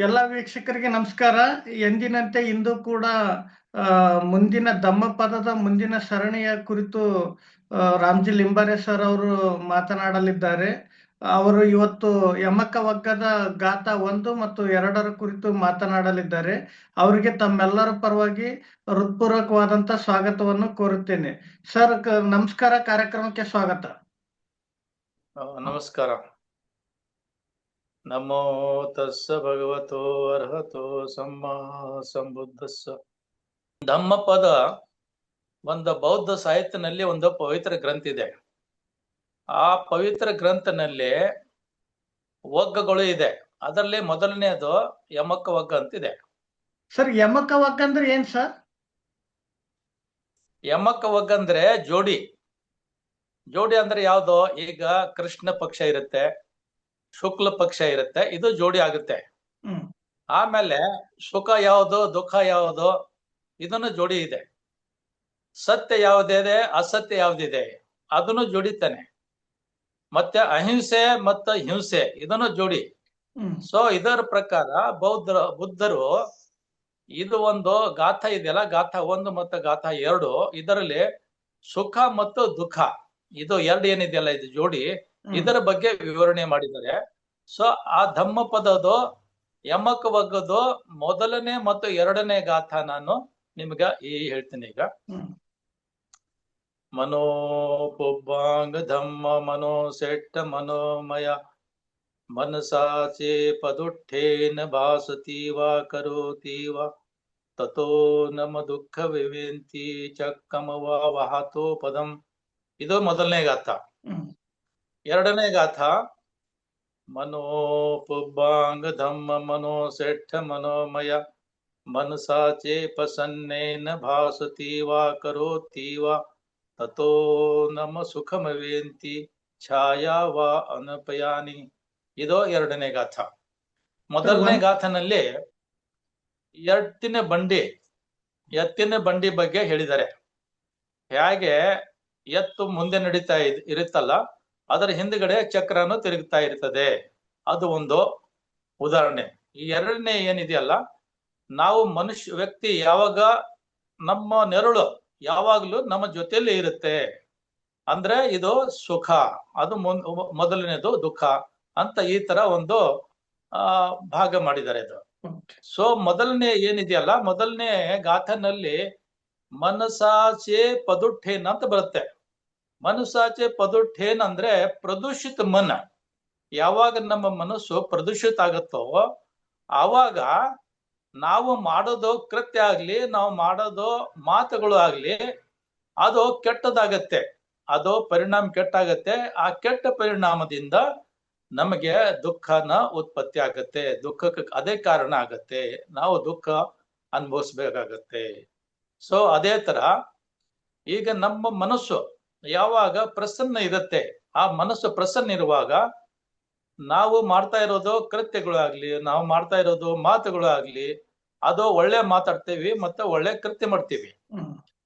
ಎಲ್ಲ ವೀಕ್ಷಕರಿಗೆ ನಮಸ್ಕಾರ. ಎಂದಿನಂತೆ ಇಂದು ಕೂಡ ಆ, ಮುಂದಿನ ಧಮ್ಮಪದದ ಮುಂದಿನ ಸರಣಿಯ ಕುರಿತು ರಾಮ್ಜಿ ಲಿಂಬಾರೆ ಸರ್ ಅವರು ಮಾತನಾಡಲಿದ್ದಾರೆ. ಅವರು ಇವತ್ತು ಯಮಕ ವಗ್ಗದ ಗಾಥ 1 ಮತ್ತು 2 ಕುರಿತು ಮಾತನಾಡಲಿದ್ದಾರೆ. ಅವರಿಗೆ ತಮ್ಮೆಲ್ಲರ ಪರವಾಗಿ ಹೃತ್ಪೂರ್ವಕವಾದಂತ ಸ್ವಾಗತವನ್ನು ಕೋರುತ್ತೇನೆ. ಸರ್, ನಮಸ್ಕಾರ, ಕಾರ್ಯಕ್ರಮಕ್ಕೆ ಸ್ವಾಗತ. ನಮಸ್ಕಾರ. ನಮೋ ತಸ್ಸ ಭಗವತೋ ಅರ್ಹತೋ ಸಮ್ಮ ಸಂಬುದ್ಧಸ್ಸ. ಧಮ್ಮಪದ ಒಂದು ಬೌದ್ಧ ಸಾಹಿತ್ಯನಲ್ಲಿ ಒಂದು ಪವಿತ್ರ ಗ್ರಂಥ ಇದೆ. ಆ ಪವಿತ್ರ ಗ್ರಂಥನಲ್ಲಿ ವಗ್ಗಗಳು ಇದೆ. ಅದರಲ್ಲಿ ಮೊದಲನೇದು ಯಮಕ ವಗ್ಗ ಅಂತಿದೆ. ಸರ್, ಯಮಕ ವಗ್ಗ ಅಂದ್ರೆ ಏನ್ ಸರ್? ಯಮಕ ವಗ್ಗ ಅಂದ್ರೆ ಜೋಡಿ. ಜೋಡಿ ಅಂದ್ರೆ ಯಾವ್ದು? ಈಗ ಕೃಷ್ಣ ಪಕ್ಷ ಇರುತ್ತೆ, ಶುಕ್ಲ ಪಕ್ಷ ಇರುತ್ತೆ, ಇದು ಜೋಡಿ ಆಗುತ್ತೆ. ಆಮೇಲೆ ಸುಖ ಯಾವುದು, ದುಃಖ ಯಾವುದು, ಇದನ್ನು ಜೋಡಿ ಇದೆ. ಸತ್ಯ ಯಾವುದಿದೆ, ಅಸತ್ಯ ಯಾವುದಿದೆ, ಅದನ್ನು ಜೋಡಿತಾನೆ. ಮತ್ತೆ ಅಹಿಂಸೆ ಮತ್ತು ಹಿಂಸೆ, ಇದನ್ನು ಜೋಡಿ. ಸೊ ಇದರ ಪ್ರಕಾರ ಬುದ್ಧರು ಇದು ಒಂದು ಗಾಥ ಇದೆಯಲ್ಲ, ಗಾಥ 1 ಮತ್ತು ಗಾಥ 2, ಇದರಲ್ಲಿ ಸುಖ ಮತ್ತು ದುಃಖ, ಇದು ಎರಡು ಏನಿದೆಯಲ್ಲ, ಇದು ಜೋಡಿ, ಇದರ ಬಗ್ಗೆ ವಿವರಣೆ ಮಾಡಿದ್ದಾರೆ. ಸೊ ಆ ಧಮ್ಮಪದದು ಯಮಕ ವಗ್ಗದು ಮೊದಲನೇ ಮತ್ತು 2ನೇ ಗಾಥ ನಾನು ನಿಮ್ಗ ಹೇಳ್ತೀನಿ. ಈಗ ಮನೋಪುಬ್ಬಾಂಗ ಧಮ್ಮ ಮನೋಸೆಟ್ಟ ಮನೋಮಯ ಮನಸಾಚೆ ಪದುಠೇನ ಭಾಸತೀವ ಕರೋತೀವ ತಥೋ ನಮ ದುಃಖ ವಿವೇಂತಿ ಚಕ್ಕಮವ ವಹತೋ ಪದಂ. ಇದು ಮೊದಲನೇ ಗಾಥ. 2ನೇ ಗಾಥ ಮನೋಪುಬ್ಬಾಂಗ ಧಮ್ಮ ಮನೋಸೆಟ್ಟ ಮನೋಮಯ ಮನಸಾಚೆ ಪಸನ್ನೇನ ಭಾಸತೀವ ಕರೋತೀವ ತಥೋ ನಮ ಸುಖಮವೇಂತಿ ಛಾಯಾ ವಾ ಅನಪಯಾನಿ. ಇದು 2ನೇ ಗಾಥ. ಮೊದಲನೇ ಗಾಥನಲ್ಲಿ ಎತ್ತಿನ ಬಂಡಿ ಬಗ್ಗೆ ಹೇಳಿದ್ದಾರೆ. ಹೇಗೆ ಎತ್ತು ಮುಂದೆ ನಡೀತಾ ಇರುತ್ತಲ್ಲ, ಅದರ ಹಿಂದ್ಗಡೆ ಚಕ್ರನು ತಿರುಗ್ತಾ ಇರ್ತದೆ, ಅದು ಒಂದು ಉದಾಹರಣೆ. ಈ 2ನೇ ಏನಿದೆಯಲ್ಲ, ನಾವು ವ್ಯಕ್ತಿ ಯಾವಾಗ ನಮ್ಮ ನೆರಳು ಯಾವಾಗ್ಲೂ ನಮ್ಮ ಜೊತೆಯಲ್ಲಿ ಇರುತ್ತೆ ಅಂದ್ರೆ ಇದು ಸುಖ, ಅದು ಮೊದಲನೇದು ದುಃಖ ಅಂತ ಈ ತರ ಒಂದು ಭಾಗ ಮಾಡಿದ್ದಾರೆ ಇದು. ಸೊ ಮೊದಲನೇ ಏನಿದೆಯಲ್ಲ, ಮೊದಲನೇ ಗಾಥನಲ್ಲಿ ಮನಸಾಚೆ ಪದುಠೇನ್ ಅಂತ ಬರುತ್ತೆ. ಮನಸಾಚೆ ಪದುಠೇನ್ ಅಂದ್ರೆ ಪ್ರದೂಷಿತ ಮನ. ಯಾವಾಗ ನಮ್ಮ ಮನಸ್ಸು ಪ್ರದೂಷಿತ ಆಗುತ್ತೋ ಆವಾಗ ನಾವು ಮಾಡೋದು ಕೃತ್ಯ ಆಗ್ಲಿ, ನಾವು ಮಾಡೋದು ಮಾತುಗಳು ಆಗ್ಲಿ, ಅದು ಕೆಟ್ಟದಾಗತ್ತೆ, ಅದು ಪರಿಣಾಮ ಕೆಟ್ಟಾಗತ್ತೆ. ಆ ಕೆಟ್ಟ ಪರಿಣಾಮದಿಂದ ನಮಗೆ ದುಃಖನ ಉತ್ಪತ್ತಿ ಆಗತ್ತೆ, ದುಃಖಕ್ಕೆ ಅದೇ ಕಾರಣ ಆಗತ್ತೆ, ನಾವು ದುಃಖ ಅನುಭವಿಸ್ಬೇಕಾಗತ್ತೆ. ಸೊ ಅದೇ ತರ ಈಗ ನಮ್ಮ ಮನಸ್ಸು ಯಾವಾಗ ಪ್ರಸನ್ನ ಇರುತ್ತೆ, ಆ ಮನಸ್ಸು ಪ್ರಸನ್ನ ಇರುವಾಗ ನಾವು ಮಾಡ್ತಾ ಇರೋದು ಕೃತ್ಯಗಳು ಆಗ್ಲಿ, ನಾವು ಮಾಡ್ತಾ ಇರೋದು ಮಾತುಗಳು ಆಗ್ಲಿ, ಅದು ಒಳ್ಳೆ ಮಾತಾಡ್ತೀವಿ ಮತ್ತೆ ಒಳ್ಳೆ ಕೃತ್ಯ ಮಾಡ್ತೀವಿ.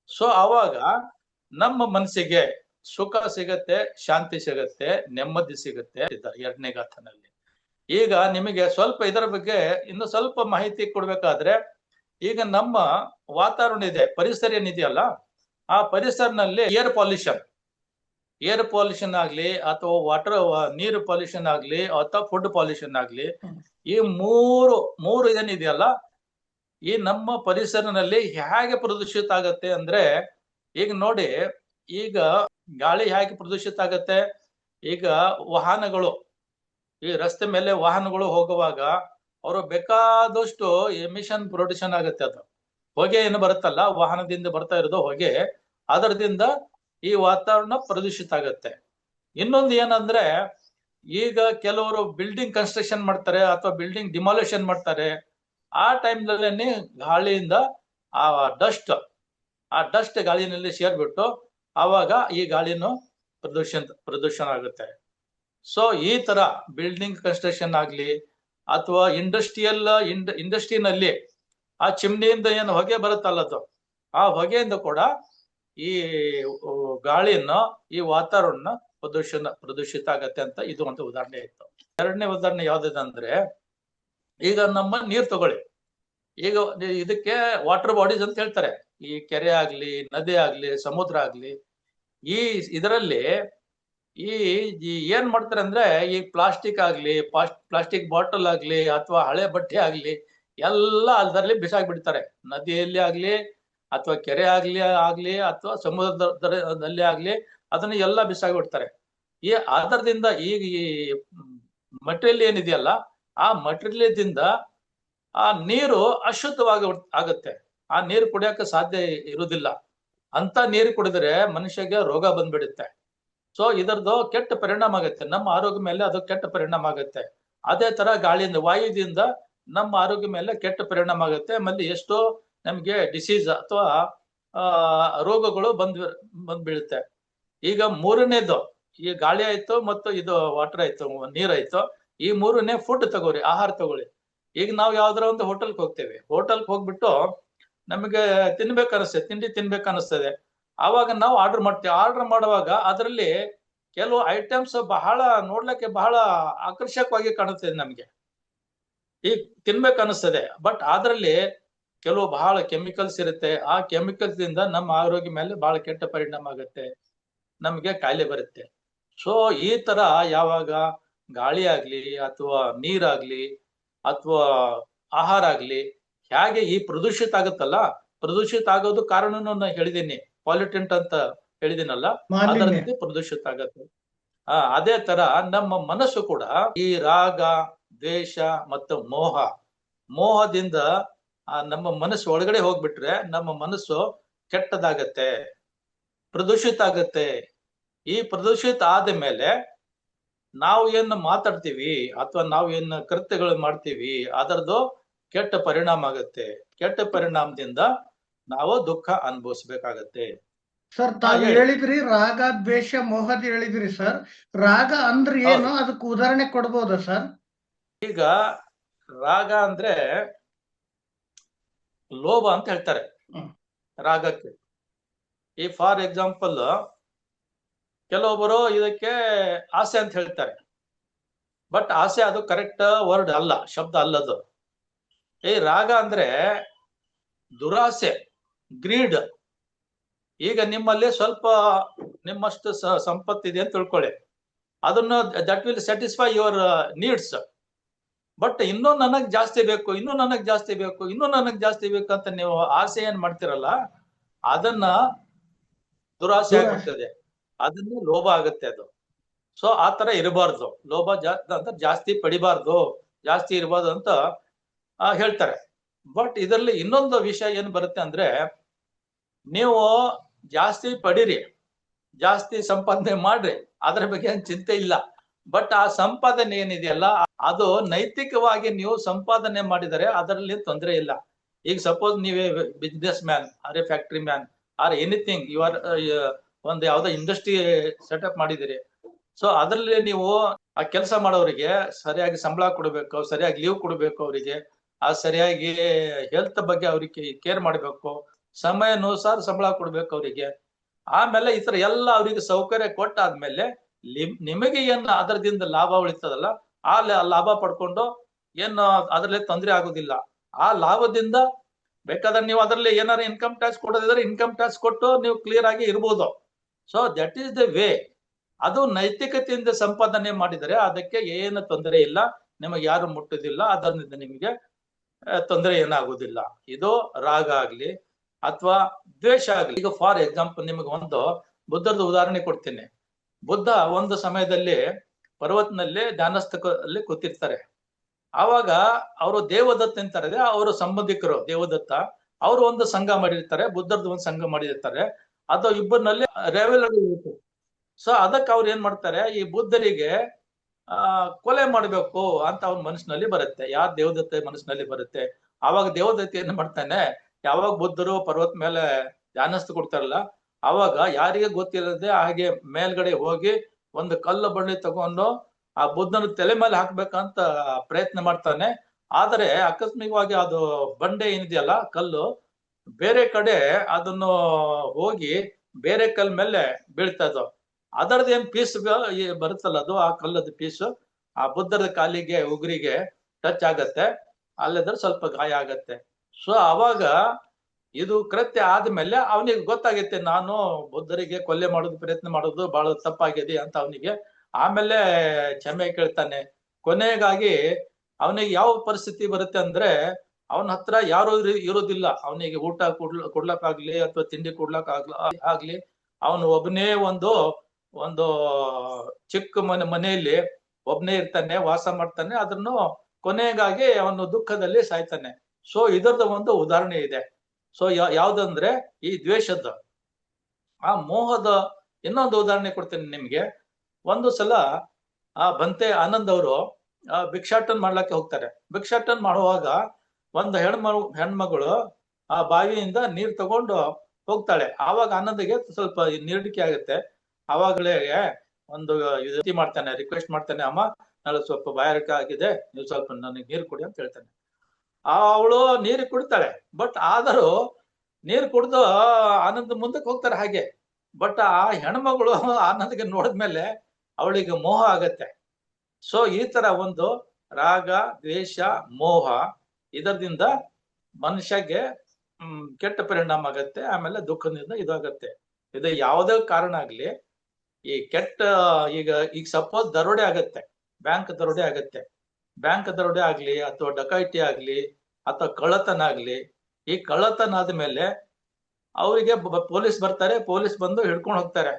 ಸೊ ಅವಾಗ ನಮ್ಮ ಮನಸ್ಸಿಗೆ ಸುಖ ಸಿಗತ್ತೆ, ಶಾಂತಿ ಸಿಗತ್ತೆ, ನೆಮ್ಮದಿ ಸಿಗತ್ತೆ. 2ನೇ ಗಾಥನಲ್ಲಿ ಈಗ ನಿಮಗೆ ಸ್ವಲ್ಪ ಇದರ ಬಗ್ಗೆ ಇನ್ನು ಸ್ವಲ್ಪ ಮಾಹಿತಿ ಕೊಡ್ಬೇಕಾದ್ರೆ, ಈಗ ನಮ್ಮ ವಾತಾವರಣ ಇದೆ, ಪರಿಸರ ಏನಿದೆಯಲ್ಲ, ಆ ಪರಿಸರನಲ್ಲಿ ಏರ್ ಪೊಲ್ಯೂಷನ್ ಆಗ್ಲಿ, ಅಥವಾ ನೀರು ಪೊಲ್ಯೂಷನ್ ಆಗ್ಲಿ, ಅಥವಾ ಫುಡ್ ಪೊಲ್ಯೂಷನ್ ಆಗ್ಲಿ, ಈ ಮೂರು ಏನಿದೆಯಲ್ಲ, ಈ ನಮ್ಮ ಪರಿಸರನಲ್ಲಿ ಹೇಗೆ ಪ್ರದೂಷಿತ ಆಗತ್ತೆ ಅಂದ್ರೆ, ಈಗ ನೋಡಿ, ಈಗ ಗಾಳಿ ಹೇಗೆ ಪ್ರದೂಷಿತ ಆಗತ್ತೆ, ಈಗ ವಾಹನಗಳು, ಈ ರಸ್ತೆ ಮೇಲೆ ವಾಹನಗಳು ಹೋಗುವಾಗ ಅವರು ಬೇಕಾದಷ್ಟು ಎಮಿಷನ್ ಪ್ರೊಡ್ಯೂಷನ್ ಆಗತ್ತೆ. ಅದು ಹೊಗೆ ಏನು ಬರುತ್ತಲ್ಲ, ವಾಹನದಿಂದ ಬರ್ತಾ ಇರೋದು ಹೊಗೆ, ಅದರದಿಂದ ಈ ವಾತಾವರಣ ಪ್ರದೂಷಿತ ಆಗತ್ತೆ. ಇನ್ನೊಂದು ಏನಂದ್ರೆ, ಈಗ ಕೆಲವರು ಬಿಲ್ಡಿಂಗ್ ಕನ್ಸ್ಟ್ರಕ್ಷನ್ ಮಾಡ್ತಾರೆ ಅಥವಾ ಬಿಲ್ಡಿಂಗ್ ಡಿಮಾಲಿಷನ್ ಮಾಡ್ತಾರೆ. ಆ ಟೈಮ್ನಲ್ಲಿ ಗಾಳಿಯಿಂದ ಆ ಡಸ್ಟ್ ಗಾಳಿನಲ್ಲಿ ಸೇರ್ಬಿಟ್ಟು ಆವಾಗ ಈ ಗಾಳಿನೂ ಪ್ರದೂಷಣ ಆಗುತ್ತೆ. ಸೊ ಈ ತರ ಬಿಲ್ಡಿಂಗ್ ಕನ್ಸ್ಟ್ರಕ್ಷನ್ ಆಗ್ಲಿ, ಅಥವಾ ಇಂಡಸ್ಟ್ರಿನಲ್ಲಿ ಆ ಚಿಮ್ನಿಯಿಂದ ಏನು ಹೊಗೆ ಬರುತ್ತಲ್ಲದು, ಆ ಹೊಗೆಯಿಂದ ಕೂಡ ಈ ಗಾಳಿಯನ್ನು, ಈ ವಾತಾವರಣ ಪ್ರದೂಷಿತ ಆಗತ್ತೆ ಅಂತ ಇದು ಒಂದು ಉದಾಹರಣೆ ಇತ್ತು. 2ನೇ ಉದಾಹರಣೆ ಯಾವ್ದಿದೆ ಅಂದ್ರೆ, ಈಗ ನಮ್ಮ ನೀರ್ ತಗೊಳ್ಳಿ. ಈಗ ಇದಕ್ಕೆ ವಾಟರ್ ಬಾಡೀಸ್ ಅಂತ ಹೇಳ್ತಾರೆ. ಈ ಕೆರೆ ಆಗ್ಲಿ, ನದಿ ಆಗ್ಲಿ, ಸಮುದ್ರ ಆಗ್ಲಿ, ಈ ಇದರಲ್ಲಿ ಈ ಏನ್ ಮಾಡ್ತಾರೆ ಅಂದ್ರೆ, ಈ ಪ್ಲಾಸ್ಟಿಕ್ ಆಗ್ಲಿ, ಪ್ಲಾಸ್ಟಿಕ್ ಬಾಟಲ್ ಆಗ್ಲಿ, ಅಥವಾ ಹಳೆ ಬಟ್ಟೆ ಆಗ್ಲಿ, ಎಲ್ಲ ಅದರಲ್ಲಿ ಬಿಸಾಕ್ಬಿಡ್ತಾರೆ. ನದಿಯಲ್ಲಿ ಆಗ್ಲಿ, ಅಥವಾ ಕೆರೆ ಆಗ್ಲಿ, ಅಥವಾ ಸಮುದ್ರದಲ್ಲಿ ಆಗ್ಲಿ, ಅದನ್ನ ಎಲ್ಲ ಬಿಸಾಕ್ಬಿಡ್ತಾರೆ. ಈ ಅದರದಿಂದ ಈಗ ಈ ಮಟೀರಿಯಲ್ ಏನಿದೆಯಲ್ಲ, ಆ ಮಟೀರಿಯಲ್ದಿಂದ ಆ ನೀರು ಅಶುದ್ಧವಾಗಿ ಆಗುತ್ತೆ. ಆ ನೀರು ಕುಡಿಯಕ್ಕೆ ಸಾಧ್ಯ ಇರುವುದಿಲ್ಲ. ಅಂತ ನೀರು ಕುಡಿದ್ರೆ ಮನುಷ್ಯಗೆ ರೋಗ ಬಂದ್ಬಿಡುತ್ತೆ. ಸೊ ಇದರದ್ದು ಕೆಟ್ಟ ಪರಿಣಾಮ ಆಗುತ್ತೆ, ನಮ್ಮ ಆರೋಗ್ಯ ಮೇಲೆ ಅದು ಕೆಟ್ಟ ಪರಿಣಾಮ ಆಗುತ್ತೆ. ಅದೇ ತರ ಗಾಳಿಯಿಂದ, ವಾಯುದಿಂದ ನಮ್ಮ ಆರೋಗ್ಯ ಮೇಲೆ ಕೆಟ್ಟ ಪರಿಣಾಮ ಆಗುತ್ತೆ. ಮತ್ತೆ ಎಷ್ಟೋ ನಮ್ಗೆ ಡಿಸೀಸ್ ಅಥವಾ ರೋಗಗಳು ಬಂದ್ಬೀಳುತ್ತೆ. ಈಗ ಮೂರನೇದು, ಈ ಗಾಳಿ ಆಯ್ತು ಮತ್ತು ಇದು ವಾಟರ್ ಆಯ್ತು, ನೀರಾಯ್ತು. ಈ ಮೂರನೇ ಫುಡ್ ತಗೋರಿ, ಆಹಾರ ತಗೊಳ್ಳಿ. ಈಗ ನಾವು ಯಾವ್ದಾರ ಒಂದು ಹೋಟೆಲ್ಗೆ ಹೋಗ್ತೇವೆ. ಹೋಟೆಲ್ಗೆ ಹೋಗ್ಬಿಟ್ಟು ನಮಗೆ ತಿಂಡಿ ತಿನ್ಬೇಕನ್ನಿಸ್ತದೆ. ಆವಾಗ ನಾವು ಆರ್ಡರ್ ಮಾಡ್ತೀವಿ. ಆರ್ಡರ್ ಮಾಡುವಾಗ ಅದರಲ್ಲಿ ಕೆಲವು ಐಟಮ್ಸ್ ಬಹಳ ನೋಡ್ಲಿಕ್ಕೆ ಬಹಳ ಆಕರ್ಷಕವಾಗಿ ಕಾಣುತ್ತದೆ ನಮ್ಗೆ, ಈಗ ತಿನ್ಬೇಕನ್ನಿಸ್ತದೆ. ಬಟ್ ಅದರಲ್ಲಿ ಕೆಲವು ಬಹಳ ಕೆಮಿಕಲ್ಸ್ ಇರುತ್ತೆ. ಆ ಕೆಮಿಕಲ್ಸ್ ದಿಂದ ನಮ್ಮ ಆರೋಗ್ಯ ಮೇಲೆ ಬಹಳ ಕೆಟ್ಟ ಪರಿಣಾಮ ಆಗುತ್ತೆ, ನಮ್ಗೆ ಕಾಯಿಲೆ ಬರುತ್ತೆ. ಸೊ ಈ ತರ ಯಾವಾಗ ಗಾಳಿ ಆಗ್ಲಿ, ಅಥವಾ ನೀರಾಗ್ಲಿ, ಅಥವಾ ಆಹಾರ ಆಗ್ಲಿ, ಹೇಗೆ ಈ ಪ್ರದೂಷಿತ ಆಗುತ್ತಲ್ಲ, ಪ್ರದೂಷಿತ ಆಗೋದು ಕಾರಣನೂ ನಾನು ಹೇಳಿದ್ದೀನಿ, ಪಾಲ್ಯೂಟೆಂಟ್ ಅಂತ ಹೇಳಿದಿನಲ್ಲ, ಅದರಿಂದ ಪ್ರದೂಷಿತ ಆಗತ್ತೆ. ಅದೇ ತರ ನಮ್ಮ ಮನಸ್ಸು ಕೂಡ ಈ ರಾಗ, ದ್ವೇಷ ಮತ್ತು ಮೋಹದಿಂದ ನಮ್ಮ ಮನಸ್ಸು ಒಳಗಡೆ ಹೋಗ್ಬಿಟ್ರೆ ನಮ್ಮ ಮನಸ್ಸು ಕೆಟ್ಟದಾಗತ್ತೆ, ಪ್ರದೂಷಿತ ಆಗತ್ತೆ. ಈ ಪ್ರದೂಷಿತ ಆದ ಮೇಲೆ ನಾವು ಏನು ಮಾತಾಡ್ತೀವಿ ಅಥವಾ ನಾವು ಏನು ಕೃತ್ಯಗಳು ಮಾಡ್ತೀವಿ, ಅದರದ್ದು ಕೆಟ್ಟ ಪರಿಣಾಮ ಆಗತ್ತೆ. ಕೆಟ್ಟ ಪರಿಣಾಮದಿಂದ ನಾವು ದುಃಖ ಅನುಭವಿಸ್ಬೇಕಾಗತ್ತೆ. ಸರ್, ತಾವು ಹೇಳಿದ್ರಿ ರಾಗ, ದ್ವೇಷ, ಮೋಹದ ಹೇಳಿದ್ರಿ ಸರ್. ರಾಗ ಅಂದ್ರೆ ಏನು, ಅದಕ್ಕೆ ಉದಾಹರಣೆ ಕೊಡ್ಬೋದಾ ಸರ್? ಈಗ ರಾಗ ಅಂದ್ರೆ ಲೋಭ ಅಂತ ಹೇಳ್ತಾರೆ ರಾಗಕ್ಕೆ. ಈ ಫಾರ್ ಎಕ್ಸಾಂಪಲ್, ಕೆಲವೊಬ್ಬರು ಇದಕ್ಕೆ ಆಸೆ ಅಂತ ಹೇಳ್ತಾರೆ. ಬಟ್ ಆಸೆ ಅದು ಕರೆಕ್ಟ್ ವರ್ಡ್ ಅಲ್ಲ, ಶಬ್ದ ಅಲ್ಲದು. ಈ ರಾಗ ಅಂದ್ರೆ ದುರಾಸೆ, ಗ್ರೀಡ್. ಈಗ ನಿಮ್ಮಲ್ಲಿ ಸ್ವಲ್ಪ ನಿಮ್ಮಷ್ಟು ಸಂಪತ್ತಿದೆ ಅಂತ ತಿಳ್ಕೊಳ್ಳಿ, ಅದನ್ನು that will satisfy your needs. But ಇನ್ನೂ ನನಗ್ ಜಾಸ್ತಿ ಬೇಕು, ಇನ್ನೂ ನನಗ್ ಜಾಸ್ತಿ ಬೇಕು, ಇನ್ನೂ ನನಗ್ ಜಾಸ್ತಿ ಬೇಕು ಅಂತ ನೀವು ಆಸೆ ಏನ್ ಮಾಡ್ತಿರಲ್ಲ, ಅದನ್ನ ದುರಾಸೆ ಆಗಿರ್ತದೆ, ಅದನ್ನ ಲೋಭ ಆಗುತ್ತೆ ಅದು. ಸೊ ಆ ತರ ಇರಬಾರ್ದು. ಲೋಭ ಅಂತ ಜಾಸ್ತಿ ಪಡಿಬಾರ್ದು, ಜಾಸ್ತಿ ಇರಬಾರ್ದು ಅಂತ ಹೇಳ್ತಾರೆ. ಬಟ್ ಇದರಲ್ಲಿ ಇನ್ನೊಂದು ವಿಷಯ ಏನ್ ಬರುತ್ತೆ ಅಂದ್ರೆ, ನೀವು ಜಾಸ್ತಿ ಪಡಿರಿ, ಜಾಸ್ತಿ ಸಂಪಾದನೆ ಮಾಡ್ರಿ, ಅದರ ಬಗ್ಗೆ ಏನ್ ಚಿಂತೆ ಇಲ್ಲ. ಬಟ್ ಆ ಸಂಪಾದನೆ ಏನಿದೆಯಲ್ಲ, ಅದು ನೈತಿಕವಾಗಿ ನೀವು ಸಂಪಾದನೆ ಮಾಡಿದರೆ ಅದರಲ್ಲಿ ತೊಂದರೆ ಇಲ್ಲ. ಈಗ ಸಪೋಸ್ ನೀವೇ business man, or factory man, or anything, you are ಒಂದು ಯಾವ್ದೋ ಇಂಡಸ್ಟ್ರಿ ಸೆಟಪ್ ಮಾಡಿದಿರಿ. ಸೊ ಅದರಲ್ಲಿ ನೀವು ಆ ಕೆಲಸ ಮಾಡೋರಿಗೆ ಸರಿಯಾಗಿ ಸಂಬಳ ಕೊಡಬೇಕು, ಸರಿಯಾಗಿ ಲೀವ್ ಕೊಡಬೇಕು, ಅವರಿಗೆ ಆ ಸರಿಯಾಗಿ ಹೆಲ್ತ್ ಬಗ್ಗೆ ಅವ್ರಿಗೆ ಕೇರ್ ಮಾಡಬೇಕು, ಸಮಯಾನುಸಾರ ಸಂಬಳ ಕೊಡ್ಬೇಕು ಅವರಿಗೆ. ಆಮೇಲೆ ಈ ತರ ಎಲ್ಲ ಅವರಿಗೆ ಸೌಕರ್ಯ ಕೊಟ್ಟಾದ್ಮೇಲೆ ನಿಮಗೆ ಏನು ಅದರದಿಂದ ಲಾಭ ಉಳಿತದಲ್ಲ, ಆ ಲಾಭ ಪಡ್ಕೊಂಡು ಏನು ಅದರಲ್ಲಿ ತೊಂದರೆ ಆಗುದಿಲ್ಲ. ಆ ಲಾಭದಿಂದ ಬೇಕಾದ್ರೆ ನೀವು ಅದರಲ್ಲಿ ಏನಾದ್ರು ಇನ್ಕಮ್ ಟ್ಯಾಕ್ಸ್ ಕೊಡೋದಿದ್ರೆ ಇನ್ಕಮ್ ಟ್ಯಾಕ್ಸ್ ಕೊಟ್ಟು ನೀವು ಕ್ಲಿಯರ್ ಆಗಿ ಇರ್ಬೋದು. So that is the way. ಅದು ನೈತಿಕತೆಯಿಂದ ಸಂಪಾದನೆ ಮಾಡಿದರೆ ಅದಕ್ಕೆ ಏನು ತೊಂದರೆ ಇಲ್ಲ, ನಿಮಗೆ ಯಾರು ಮುಟ್ಟುದಿಲ್ಲ, ಅದರಿಂದ ನಿಮಗೆ ತೊಂದರೆ ಏನಾಗುದಿಲ್ಲ. ಇದು ರಾಗ ಆಗ್ಲಿ ಅಥವಾ ದ್ವೇಷ ಆಗ್ಲಿ. ಈಗ ಫಾರ್ ಎಕ್ಸಾಂಪಲ್ ನಿಮಗೆ ಒಂದು ಬುದ್ಧದ ಉದಾಹರಣೆ ಕೊಡ್ತೀನಿ. ಬುದ್ಧ ಒಂದು ಸಮಯದಲ್ಲಿ ಪರ್ವತನಲ್ಲಿ ಧ್ಯಾನಸ್ಥದಲ್ಲಿ ಕೂತಿರ್ತಾರೆ. ಆವಾಗ ಅವರು ದೇವದತ್ತ ಅಂತಾರೆ, ಅವರು ಸಂಬಂಧಿಕರು ದೇವದತ್ತ, ಅವರು ಒಂದು ಸಂಘ ಮಾಡಿರ್ತಾರೆ, ಬುದ್ಧದ ಒಂದು ಸಂಘ ಮಾಡಿರ್ತಾರೆ. ಅದು ಇಬ್ಬರಿನಲ್ಲಿ ರೆವೆಲರಿ ಇರುತ್ತೆ. ಸೊ ಅದಕ್ಕೆ ಅವ್ರು ಏನ್ ಮಾಡ್ತಾರೆ, ಈ ಬುದ್ಧರಿಗೆ ಕೊಲೆ ಮಾಡ್ಬೇಕು ಅಂತ ಅವ್ರ ಮನಸ್ಸಿನಲ್ಲಿ ಬರುತ್ತೆ. ಯಾರ್ ದೇವದತ್ತ ಮನಸ್ಸಿನಲ್ಲಿ ಬರುತ್ತೆ. ಆವಾಗ ದೇವದತ್ತ ಏನ್ ಮಾಡ್ತಾನೆ, ಯಾವಾಗ ಬುದ್ಧರು ಪರ್ವತ ಮೇಲೆ ಧ್ಯಾನಸ್ಥ ಕೊಡ್ತಾರಲ್ಲ, ಅವಾಗ ಯಾರಿಗೆ ಗೊತ್ತಿಲ್ಲದೆ ಹಾಗೆ ಮೇಲ್ಗಡೆ ಹೋಗಿ ಒಂದು ಕಲ್ಲು ಬಂಡಿ ತಗೊಂಡು ಆ ಬುದ್ಧನ ತಲೆ ಮೇಲೆ ಹಾಕ್ಬೇಕಂತ ಪ್ರಯತ್ನ ಮಾಡ್ತಾನೆ. ಆದರೆ ಆಕಸ್ಮಿಕವಾಗಿ ಅದು ಬಂಡೆ ಏನಿದೆಯಲ್ಲ, ಕಲ್ಲು ಬೇರೆ ಕಡೆ ಅದನ್ನು ಹೋಗಿ ಬೇರೆ ಕಲ್ ಮೇಲೆ ಬೀಳ್ತದ. ಅದರದ್ದು ಏನ್ ಪೀಸ್ ಬರುತ್ತಲ್ಲ, ಅದು ಆ ಕಲ್ಲದ ಪೀಸ್ ಆ ಬುದ್ಧರ ಕಾಲಿಗೆ ಉಗುರಿಗೆ ಟಚ್ ಆಗತ್ತೆ. ಅಲ್ಲಿದ್ರೆ ಸ್ವಲ್ಪ ಗಾಯ ಆಗತ್ತೆ. ಸೊ ಅವಾಗ ಇದು ಕೃತ್ಯ ಆದ್ಮೇಲೆ ಅವನಿಗೆ ಗೊತ್ತಾಗೈತೆ, ನಾನು ಬುದ್ಧರಿಗೆ ಕೊಲೆ ಮಾಡೋದು ಪ್ರಯತ್ನ ಮಾಡೋದು ಬಹಳ ತಪ್ಪಾಗಿದೆ ಅಂತ ಅವನಿಗೆ ಆಮೇಲೆ ಕ್ಷಮೆ ಕೇಳ್ತಾನೆ. ಕೊನೆಗಾಗಿ ಅವನಿಗೆ ಯಾವ ಪರಿಸ್ಥಿತಿ ಬರುತ್ತೆ ಅಂದ್ರೆ ಅವನ ಹತ್ರ ಯಾರು ಇರೋದಿಲ್ಲ, ಅವನಿಗೆ ಊಟ ಕೊಡ್ಲಕ್ಕಾಗ್ಲಿ ಅಥವಾ ತಿಂಡಿ ಆಗ್ಲಿ ಅವನು ಒಬ್ಬನೇ ಒಂದು ಚಿಕ್ಕ ಮನೆಯಲ್ಲಿ ಒಬ್ಬನೇ ಇರ್ತಾನೆ, ವಾಸ ಮಾಡ್ತಾನೆ. ಅದನ್ನು ಕೊನೆಗಾಗಿ ಅವನು ದುಃಖದಲ್ಲಿ ಸಾಯ್ತಾನೆ. ಸೊ ಇದರದ ಒಂದು ಉದಾಹರಣೆ ಇದೆ. ಸೊ ಯಾವ್ದಂದ್ರೆ ಈ ದ್ವೇಷದ ಆ ಮೋಹದ ಇನ್ನೊಂದು ಉದಾಹರಣೆ ಕೊಡ್ತೇನೆ ನಿಮ್ಗೆ. ಒಂದು ಸಲ ಆ ಬಂತೆ ಆನಂದ್ ಅವರು ಭಿಕ್ಷಾಟನ್ ಮಾಡ್ಲಕ್ಕೆ ಹೋಗ್ತಾರೆ. ಭಿಕ್ಷಾಟನ್ ಮಾಡುವಾಗ ಒಂದು ಹೆಣ್ಮಗಳು ಆ ಬಾವಿಯಿಂದ ನೀರ್ ತಗೊಂಡು ಹೋಗ್ತಾಳೆ. ಆವಾಗ ಆನಂದ್ಗೆ ಸ್ವಲ್ಪ ನೀರಡಿಕೆ ಆಗುತ್ತೆ. ಆವಾಗಲೇ ಒಂದು ಇದು ಮಾಡ್ತಾನೆ, ರಿಕ್ವೆಸ್ಟ್ ಮಾಡ್ತಾನೆ, ಅಮ್ಮ ನಾಳೆ ಸ್ವಲ್ಪ ಬಾಯಾರಿಕೆ ಆಗಿದೆ, ನೀವು ಸ್ವಲ್ಪ ನನಗೆ ನೀರು ಕೊಡಿ ಅಂತ ಹೇಳ್ತಾನೆ. ಅವಳು ನೀರು ಕುಡಿತಾಳೆ. ಬಟ್ ಆದರೂ ನೀರು ಕುಡ್ದು ಆನಂದ್ ಮುಂದಕ್ಕೆ ಹೋಗ್ತಾರೆ ಹಾಗೆ. ಬಟ್ ಆ ಹೆಣ್ಮಗಳು ಆನಂದ್ಗೆ ನೋಡಿದ್ಮೇಲೆ ಅವಳಿಗೆ ಮೋಹ ಆಗತ್ತೆ. ಸೊ ಈ ತರ ಒಂದು ರಾಗ, ದ್ವೇಷ, ಮೋಹ ಇದರಿಂದ ಮನುಷ್ಯಗೆ ಕೆಟ್ಟ ಪರಿಣಾಮ ಆಗತ್ತೆ. ಆಮೇಲೆ ದುಃಖದಿಂದ ಇದಾಗತ್ತೆ. ಇದು ಯಾವುದೇ ಕಾರಣ ಆಗ್ಲಿ, ಈ ಕೆಟ್ಟ ಈಗ ಸಪೋಸ್ ದರೋಡೆ ಆಗತ್ತೆ, ಬ್ಯಾಂಕ್ ದರೋಡೆ ಆಗತ್ತೆ. ಬ್ಯಾಂಕ್ ದರೋಡೆ ಆಗ್ಲಿ ಅಥವಾ ಡಕಾಯಿತಿ ಆಗ್ಲಿ ಅಥವಾ ಕಳ್ಳತನ ಆಗ್ಲಿ, ಈ ಕಳ್ಳತನ ಆದ್ಮೇಲೆ ಅವರಿಗೆ ಪೊಲೀಸ್ ಬರ್ತಾರೆ. ಪೊಲೀಸ್ ಬಂದು ಹಿಡ್ಕೊಂಡು ಹೋಗ್ತಾರೆ.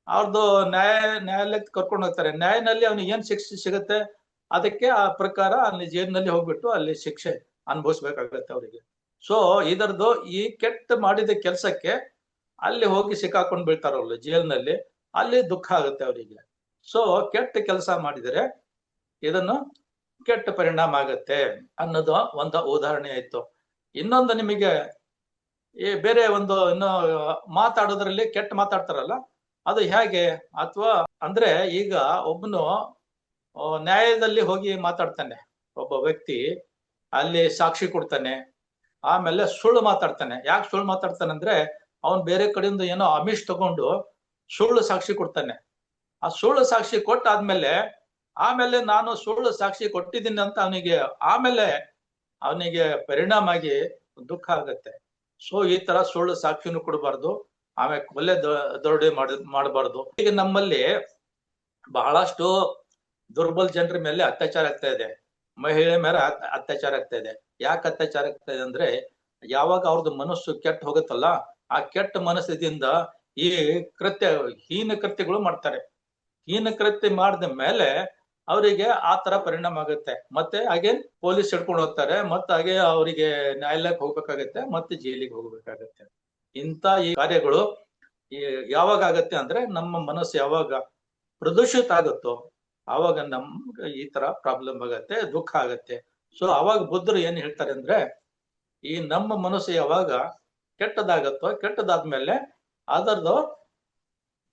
ಅವ್ರದ್ದು ನ್ಯಾಯಾಲಯಕ್ಕೆ ಕರ್ಕೊಂಡು ಹೋಗ್ತಾರೆ. ನ್ಯಾಯಾಲಯದಲ್ಲಿ ಅವನಿಗೆ ಏನ್ ಶಿಕ್ಷೆ ಸಿಗುತ್ತೆ ಅದಕ್ಕೆ ಆ ಪ್ರಕಾರ ಅಲ್ಲಿ ಜೈಲಿನಲ್ಲಿ ಹೋಗ್ಬಿಟ್ಟು ಅಲ್ಲಿ ಶಿಕ್ಷೆ ಅನುಭವಿಸ್ಬೇಕಾಗತ್ತೆ ಅವರಿಗೆ. ಸೊ ಇದರದ್ದು ಈ ಕೆಟ್ಟ ಮಾಡಿದ ಕೆಲ್ಸಕ್ಕೆ ಅಲ್ಲಿ ಹೋಗಿ ಸಿಕ್ಕಾಕೊಂಡು ಬೀಳ್ತಾರ ಅವ್ರು ಜೈಲಿನಲ್ಲಿ. ಅಲ್ಲಿ ದುಃಖ ಆಗುತ್ತೆ ಅವರಿಗೆ. ಸೊ ಕೆಟ್ಟ ಕೆಲಸ ಮಾಡಿದರೆ ಇದನ್ನು ಕೆಟ್ಟ ಪರಿಣಾಮ ಆಗತ್ತೆ ಅನ್ನೋದು ಒಂದು ಉದಾಹರಣೆ ಆಯ್ತು. ಇನ್ನೊಂದು ನಿಮಗೆ ಈ ಬೇರೆ ಒಂದು ಇನ್ನು ಮಾತಾಡೋದ್ರಲ್ಲಿ ಕೆಟ್ಟ ಮಾತಾಡ್ತಾರಲ್ಲ, ಅದು ಹೇಗೆ ಅಥವಾ ಅಂದ್ರೆ ಈಗ ಒಬ್ಬನು ನ್ಯಾಯದಲ್ಲಿ ಹೋಗಿ ಮಾತಾಡ್ತಾನೆ, ಒಬ್ಬ ವ್ಯಕ್ತಿ ಅಲ್ಲಿ ಸಾಕ್ಷಿ ಕೊಡ್ತಾನೆ, ಆಮೇಲೆ ಸುಳ್ಳು ಮಾತಾಡ್ತಾನೆ. ಯಾಕೆ ಸುಳ್ಳು ಮಾತಾಡ್ತಾನೆ ಅಂದ್ರೆ ಅವನ್ ಬೇರೆ ಕಡೆಯಿಂದ ಏನೋ ಅಮಿಷ್ ತಗೊಂಡು ಸುಳ್ಳು ಸಾಕ್ಷಿ ಕೊಡ್ತಾನೆ. ಆ ಸುಳ್ಳು ಸಾಕ್ಷಿ ಕೊಟ್ಟಾದ್ಮೇಲೆ ಆಮೇಲೆ ನಾನು ಸುಳ್ಳು ಸಾಕ್ಷಿ ಕೊಟ್ಟಿದ್ದೀನಿ ಅಂತ ಅವನಿಗೆ ಪರಿಣಾಮ ಆಗಿ ದುಃಖ ಆಗತ್ತೆ. ಸೊ ಈ ತರ ಸುಳ್ಳು ಸಾಕ್ಷಿನೂ ಕೊಡಬಾರ್ದು, ಆಮೇಲೆ ಕೊಲೆ ದರೋಡೆ ಮಾಡಬಾರ್ದು. ಈಗ ನಮ್ಮಲ್ಲಿ ಬಹಳಷ್ಟು ದುರ್ಬಲ ಜನರ ಮೇಲೆ ಅತ್ಯಾಚಾರ ಆಗ್ತಾ ಇದೆ, ಮಹಿಳೆ ಮೇಲೆ ಅತ್ಯಾಚಾರ ಆಗ್ತಾ ಇದೆ. ಯಾಕೆ ಅತ್ಯಾಚಾರ ಆಗ್ತಾ ಇದೆ ಅಂದ್ರೆ ಯಾವಾಗ ಅವ್ರದ್ದು ಮನಸ್ಸು ಕೆಟ್ಟ ಹೋಗುತ್ತಲ್ಲ, ಆ ಕೆಟ್ಟ ಮನಸ್ಸಿನಿಂದ ಈ ಹೀನ ಕೃತ್ಯಗಳು ಮಾಡ್ತಾರೆ. ಹೀನ ಕೃತ್ಯ ಮಾಡಿದ ಮೇಲೆ ಅವರಿಗೆ ಆ ತರ ಪರಿಣಾಮ ಆಗುತ್ತೆ. ಮತ್ತೆ ಹಾಗೆ ಪೊಲೀಸ್ ಹಿಡ್ಕೊಂಡು ಹೋಗ್ತಾರೆ, ಮತ್ತೆ ಹಾಗೆ ಅವರಿಗೆ ನ್ಯಾಯಾಲಯಕ್ಕೆ ಹೋಗ್ಬೇಕಾಗತ್ತೆ, ಮತ್ತೆ ಜೈಲಿಗೆ ಹೋಗ್ಬೇಕಾಗತ್ತೆ. ಇಂಥ ಈ ಕಾರ್ಯಗಳು ಯಾವಾಗ ಆಗತ್ತೆ ಅಂದ್ರೆ ನಮ್ಮ ಮನಸ್ಸು ಯಾವಾಗ ಪ್ರದೂಷಿತ ಆಗುತ್ತೋ ಆವಾಗ ನಮ್ಗೆ ಈ ತರ ಪ್ರಾಬ್ಲಮ್ ಆಗತ್ತೆ, ದುಃಖ ಆಗತ್ತೆ. ಸೊ ಅವಾಗ ಬುದ್ಧರು ಏನ್ ಹೇಳ್ತಾರೆ ಅಂದ್ರೆ ಈ ನಮ್ಮ ಮನಸ್ಸು ಯಾವಾಗ ಕೆಟ್ಟದಾಗತ್ತೋ, ಕೆಟ್ಟದಾದ್ಮೇಲೆ ಅದರದ್ದು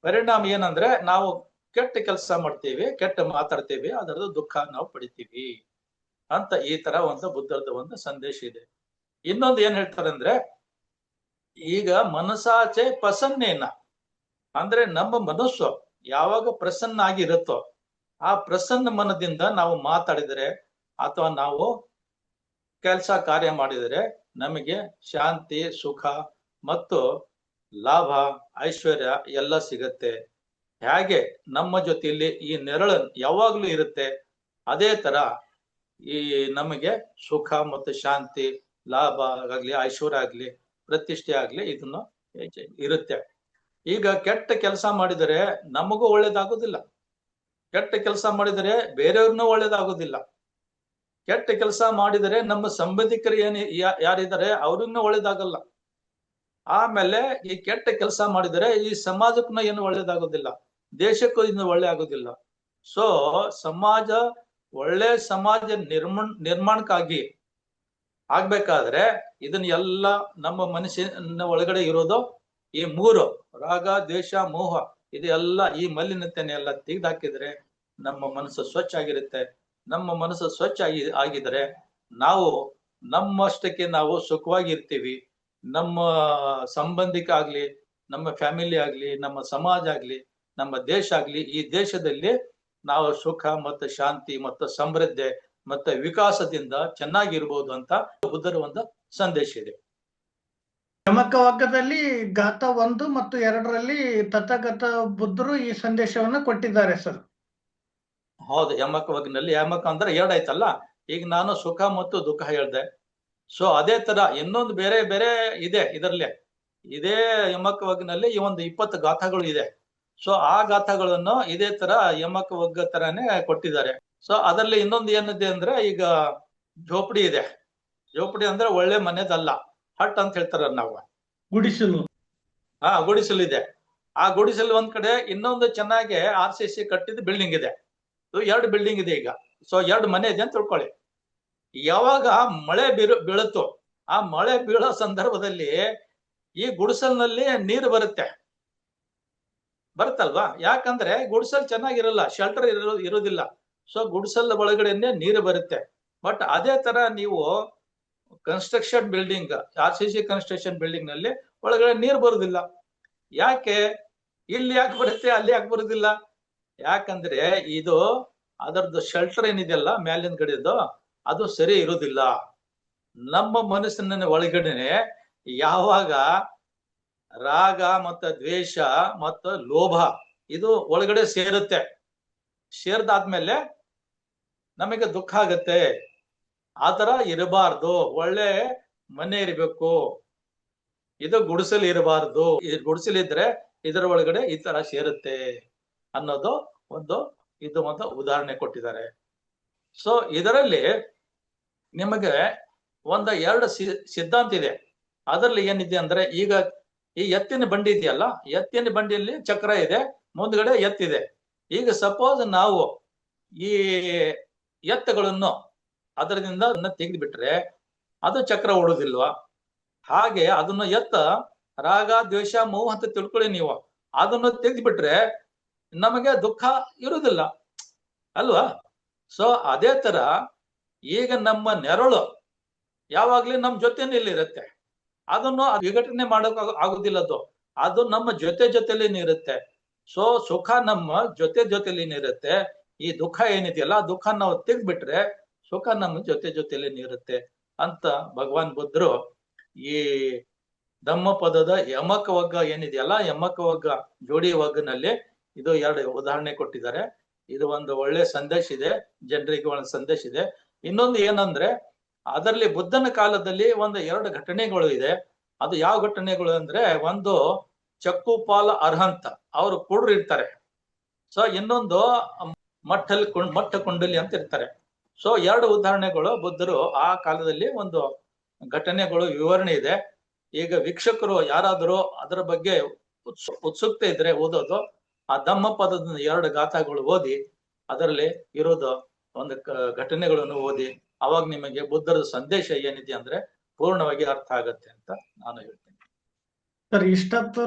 ಪರಿಣಾಮ ಏನಂದ್ರೆ ನಾವು ಕೆಟ್ಟ ಕೆಲಸ ಮಾಡ್ತೀವಿ, ಕೆಟ್ಟ ಮಾತಾಡ್ತೀವಿ, ಅದರದ್ದು ದುಃಖ ನಾವು ಪಡಿತೀವಿ ಅಂತ ಈ ತರ ಒಂದು ಬುದ್ಧರದ ಒಂದು ಸಂದೇಶ ಇದೆ. ಇನ್ನೊಂದು ಏನ್ ಹೇಳ್ತಾರೆ ಅಂದ್ರೆ ಈಗ ಮನಸಾಚೆ ಪ್ರಸನ್ನೇನ ಅಂದ್ರೆ ನಮ್ಮ ಮನಸ್ಸು ಯಾವಾಗ ಪ್ರಸನ್ನ ಆಗಿರುತ್ತೋ ಆ ಪ್ರಸನ್ನ ಮನದಿಂದ ನಾವು ಮಾತಾಡಿದರೆ ಅಥವಾ ನಾವು ಕೆಲಸ ಕಾರ್ಯ ಮಾಡಿದರೆ ನಮಗೆ ಶಾಂತಿ, ಸುಖ ಮತ್ತು ಲಾಭ, ಐಶ್ವರ್ಯ ಎಲ್ಲ ಸಿಗತ್ತೆ. ಹೇಗೆ ನಮ್ಮ ಜೊತೆಯಲ್ಲಿ ಈ ನೆರಳು ಯಾವಾಗ್ಲೂ ಇರುತ್ತೆ, ಅದೇ ತರ ಈ ನಮಗೆ ಸುಖ ಮತ್ತು ಶಾಂತಿ, ಲಾಭ ಆಗ್ಲಿ, ಐಶ್ವರ್ಯ ಆಗ್ಲಿ, ಪ್ರತಿಷ್ಠೆ ಆಗ್ಲಿ ಇದನ್ನು ಇರುತ್ತೆ. ಈಗ ಕೆಟ್ಟ ಕೆಲಸ ಮಾಡಿದರೆ ನಮಗೂ ಒಳ್ಳೇದಾಗೋದಿಲ್ಲ, ಕೆಟ್ಟ ಕೆಲಸ ಮಾಡಿದರೆ ಬೇರೆಯವ್ರನ್ನೂ ಒಳ್ಳೇದಾಗೋದಿಲ್ಲ. ಕೆಟ್ಟ ಕೆಲಸ ಮಾಡಿದರೆ ನಮ್ಮ ಸಂಬಂಧಿಕರು ಯಾರಿದ್ದಾರೆ ಅವ್ರಿಗೂ ಒಳ್ಳೇದಾಗಲ್ಲ. ಆಮೇಲೆ ಈ ಕೆಟ್ಟ ಕೆಲಸ ಮಾಡಿದರೆ ಈ ಸಮಾಜಕ್ಕೂ ಏನು ಒಳ್ಳೇದಾಗೋದಿಲ್ಲ, ದೇಶಕ್ಕೂ ಇನ್ನು ಒಳ್ಳೆ ಆಗೋದಿಲ್ಲ. ಸೊ ಒಳ್ಳೆ ಸಮಾಜ ನಿರ್ಮಾಣಕ್ಕಾಗಿ ಆಗ್ಬೇಕಾದ್ರೆ ಇದನ್ನ ಎಲ್ಲ ನಮ್ಮ ಮನಸ್ಸಿನ ಒಳಗಡೆ ಇರೋದು ಈ ಮೂರು ರಾಗ, ದ್ವೇಷ, ಮೋಹ ಇದೆಲ್ಲ ಈ ಮಲಿನತೆನೆಲ್ಲ ತೆಗೆದಾಕಿದ್ರೆ ನಮ್ಮ ಮನಸ್ಸು ಸ್ವಚ್ಛ ಆಗಿರುತ್ತೆ. ನಮ್ಮ ಮನಸ್ಸು ಸ್ವಚ್ಛ ಆಗಿದ್ರೆ ನಾವು ನಮ್ಮಷ್ಟಕ್ಕೆ ನಾವು ಸುಖವಾಗಿರ್ತೀವಿ. ನಮ್ಮ ಸಂಬಂಧಿಕ ಆಗ್ಲಿ, ನಮ್ಮ ಫ್ಯಾಮಿಲಿ ಆಗ್ಲಿ, ನಮ್ಮ ಸಮಾಜ ಆಗ್ಲಿ, ನಮ್ಮ ದೇಶ ಆಗ್ಲಿ, ಈ ದೇಶದಲ್ಲಿ ನಾವು ಸುಖ ಮತ್ತು ಶಾಂತಿ ಮತ್ತು ಸಮೃದ್ಧಿ ಮತ್ತೆ ವಿಕಾಸದಿಂದ ಚೆನ್ನಾಗಿರ್ಬೋದು ಅಂತ ಬುದ್ಧರ ಒಂದು ಸಂದೇಶ ಇದೆ. ಯಮಕ ವಗ್ಗದಲ್ಲಿ ಗಾಥ 1 ಮತ್ತು 2ರಲ್ಲಿ ತಥಾಗತ ಬುದ್ಧರು ಈ ಸಂದೇಶವನ್ನ ಕೊಟ್ಟಿದ್ದಾರೆ ಸರ್. ಹೌದು, ಯಮಕ ವಗ್ಗಿನಲ್ಲಿ ಯಮಕ ಅಂದ್ರೆ 2 ಆಯ್ತಲ್ಲ. ಈಗ ನಾನು ಸುಖ ಮತ್ತು ದುಃಖ ಹೇಳ್ದೆ. ಸೊ ಅದೇ ತರ ಇನ್ನೊಂದು ಬೇರೆ ಬೇರೆ ಇದೆ ಇದರಲ್ಲಿ. ಇದೇ ಯಮಕ ವಗ್ಗಿನಲ್ಲಿ ಈ ಒಂದು 20 ಗಾಥಗಳು ಇದೆ. ಸೊ ಆ ಗಾಥಗಳನ್ನು ಇದೇ ತರ ಯಮಕ ವಗ್ಗ ತರಾನೇ ಕೊಟ್ಟಿದ್ದಾರೆ. ಸೊ ಅದರಲ್ಲಿ ಇನ್ನೊಂದು ಏನಿದೆ ಅಂದ್ರೆ, ಈಗ ಝೋಪಡಿ ಇದೆ. ಝೋಪಡಿ ಅಂದ್ರೆ ಒಳ್ಳೆ ಮನೆದಲ್ಲ, ಹಟ್ ಅಂತ ಹೇಳ್ತಾರ ನಾವು. ಗುಡಿಸಲು. ಗುಡಿಸಲು ಇದೆ. ಆ ಗುಡಿಸಲು ಒಂದ್ ಕಡೆ, ಇನ್ನೊಂದು ಚೆನ್ನಾಗಿ RCC ಕಟ್ಟಿದ ಬಿಲ್ಡಿಂಗ್ ಇದೆ. 2 ಬಿಲ್ಡಿಂಗ್ ಇದೆ ಈಗ. ಸೊ 2 ಮನೆ ಇದೆ ಅಂತ ತಿಳ್ಕೊಳ್ಳಿ. ಯಾವಾಗ ಮಳೆ ಬೀಳುತ್ತೋ ಆ ಮಳೆ ಬೀಳೋ ಸಂದರ್ಭದಲ್ಲಿ ಈ ಗುಡಿಸಲ್ನಲ್ಲಿ ನೀರು ಬರುತ್ತಲ್ವಾ. ಯಾಕಂದ್ರೆ ಗುಡಿಸಲ್ ಚೆನ್ನಾಗಿರಲ್ಲ, ಶೆಲ್ಟರ್ ಇರೋದಿಲ್ಲ. ಸೊ ಗುಡಿಸಲ್ ಒಳಗಡೆನೆ ನೀರು ಬರುತ್ತೆ. ಬಟ್ ಅದೇ ತರ ನೀವು construction building, RCC construction building ನಲ್ಲಿ ಒಳಗಡೆ ನೀರು ಬರುದಿಲ್ಲ. ಯಾಕೆ? ಇಲ್ಲಿ ಯಾಕೆ ಬರುತ್ತೆ, ಅಲ್ಲಿ ಯಾಕೆ ಬರುದಿಲ್ಲ? ಯಾಕಂದ್ರೆ ಇದು ಅದರದ್ದು ಶೆಲ್ಟರ್ ಏನಿದೆಯಲ್ಲ ಮೇಲಿನ ಕಡೆದು, ಅದು ಸರಿ ಇರುವುದಿಲ್ಲ. ನಮ್ಮ ಮನಸ್ಸಿನ ಒಳಗಡೆ ಯಾವಾಗ ರಾಗ ಮತ್ತು ದ್ವೇಷ ಮತ್ತು ಲೋಭ ಇದು ಒಳಗಡೆ ಸೇರುತ್ತೆ, ಸೇರ್ದಾದ್ಮೇಲೆ ನಮಗೆ ದುಃಖ ಆಗತ್ತೆ. ಆತರ ಇರಬಾರ್ದು, ಒಳ್ಳೆ ಮನೆ ಇರಬೇಕು. ಇದು ಗುಡಿಸಲು ಇರಬಾರ್ದು. ಗುಡಿಸಲಿದ್ರೆ ಇದರ ಒಳಗಡೆ ಈ ತರ ಸೇರುತ್ತೆ ಅನ್ನೋದು ಒಂದು ಉದಾಹರಣೆ ಕೊಟ್ಟಿದ್ದಾರೆ. ಸೊ ಇದರಲ್ಲಿ ನಿಮಗೆ 2 ಸಿದ್ಧಾಂತ ಇದೆ. ಅದರಲ್ಲಿ ಏನಿದೆ ಅಂದ್ರೆ, ಈಗ ಈ ಎತ್ತಿನ ಬಂಡಿ ಇದೆಯಲ್ಲ, ಎತ್ತಿನ ಬಂಡಿಯಲ್ಲಿ ಚಕ್ರ ಇದೆ, ಮುಂದ್ಗಡೆ ಎತ್ತಿದೆ. ಈಗ ಸಪೋಸ್ ನಾವು ಈ ಎತ್ತುಗಳನ್ನು ಅದರಿಂದ ತೆಗೆದುಬಿಟ್ರೆ ಅದು ಚಕ್ರ ಓಡುದಿಲ್ವಾ? ಹಾಗೆ ಅದನ್ನು ರಾಗ ದ್ವೇಷ ಮೋಹ ಅಂತ ತಿಳ್ಕೊಳ್ಳಿ ನೀವು. ಅದನ್ನು ತೆಗೆದುಬಿಟ್ರೆ ನಮಗೆ ದುಃಖ ಇರುವುದಿಲ್ಲ ಅಲ್ವಾ? ಸೊ ಅದೇ ತರ ಈಗ ನಮ್ಮ ನೆರಳು ಯಾವಾಗ್ಲೂ ನಮ್ಮ ಜೊತೆನಲ್ಲಿ ಇರುತ್ತೆ. ಅದನ್ನು ವಿಘಟನೆ ಮಾಡೋಕ್ ಆಗುದಿಲ್ಲ. ಅದು ನಮ್ಮ ಜೊತೆಲಿನೇ ಇರುತ್ತೆ. ಸೊ ಸುಖ ನಮ್ಮ ಜೊತೆಲಿನೇ ಇರುತ್ತೆ. ಈ ದುಃಖ ಏನಿದೆಯಲ್ಲ, ಆ ದುಃಖ ನಾವು ತೆಗ್ದ್ಬಿಟ್ರೆ ಸುಖ ನಮ್ಮ ಜೊತೆಲಿನೇ ಇರುತ್ತೆ ಅಂತ ಭಗವಾನ್ ಬುದ್ಧರು ಈ ಧಮ್ಮಪದದ ಯಮಕ ವಗ್ಗ ಏನಿದೆಯಲ್ಲ, ಯಮಕ ವಗ್ಗ ಜೋಡಿ ವಗ್ಗನಲ್ಲಿ ಇದು 2 ಉದಾಹರಣೆ ಕೊಟ್ಟಿದ್ದಾರೆ. ಇದು ಒಂದು ಒಳ್ಳೆ ಸಂದೇಶ ಇದೆ, ಜನರಿಗೆ ಒಂದು ಸಂದೇಶ ಇದೆ. ಇನ್ನೊಂದು ಏನಂದ್ರೆ, ಅದರಲ್ಲಿ ಬುದ್ಧನ ಕಾಲದಲ್ಲಿ 2 ಘಟನೆಗಳು ಇದೆ. ಅದು ಯಾವ ಘಟನೆಗಳು ಅಂದ್ರೆ, ಒಂದು ಚಕ್ಕುಪಾಲ ಅರ್ಹಂತ, ಅವರು ಕುಡ್ರು ಇರ್ತಾರೆ. ಸೊ ಇನ್ನೊಂದು ಮಟ್ಟ ಕುಂಡಲಿ ಅಂತ ಇರ್ತಾರೆ. ಸೊ 2 ಉದಾಹರಣೆಗಳು ಬುದ್ಧರು ಆ ಕಾಲದಲ್ಲಿ ಒಂದು ಘಟನೆಗಳು ವಿವರಣೆ ಇದೆ. ಈಗ ವೀಕ್ಷಕರು ಯಾರಾದರೂ ಅದರ ಬಗ್ಗೆ ಉತ್ಸುಕತೆ ಇದ್ರೆ ಓದೋದು, ಆ ಧಮ್ಮಪದದ 2 ಗಾಥೆಗಳು ಓದಿ, ಅದರಲ್ಲಿ ಇರೋದು ಒಂದು ಘಟನೆಗಳನ್ನು ಓದಿ, ಅವಾಗ ನಿಮಗೆ ಬುದ್ಧರ ಸಂದೇಶ ಏನಿದೆ ಅಂದ್ರೆ ಪೂರ್ಣವಾಗಿ ಅರ್ಥ ಆಗತ್ತೆ ಅಂತ ನಾನು ಹೇಳ್ತೇನೆ. ಸರ್, ಇಷ್ಟೊತ್ತು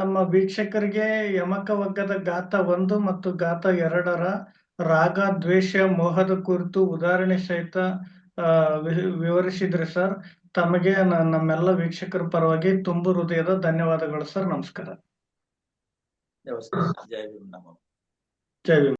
ನಮ್ಮ ವೀಕ್ಷಕರಿಗೆ ಯಮಕ ವಗ್ಗದ ಗಾಥ 1 ಮತ್ತು ಗಾಥ 2ರ ರಾಗ ದ್ವೇಷ ಮೋಹದ ಕುರಿತು ಉದಾಹರಣೆ ಸಹಿತ ವಿವರಿಸಿದ್ರಿ ಸರ್. ತಮಗೆ ನಮ್ಮೆಲ್ಲ ವೀಕ್ಷಕರ ಪರವಾಗಿ ತುಂಬು ಹೃದಯದ ಧನ್ಯವಾದಗಳು ಸರ್. ನಮಸ್ಕಾರ. ನಮಸ್ಕಾರ. ಜೈ ಭೀಮ್. ಜೈ ಭೀಮ್.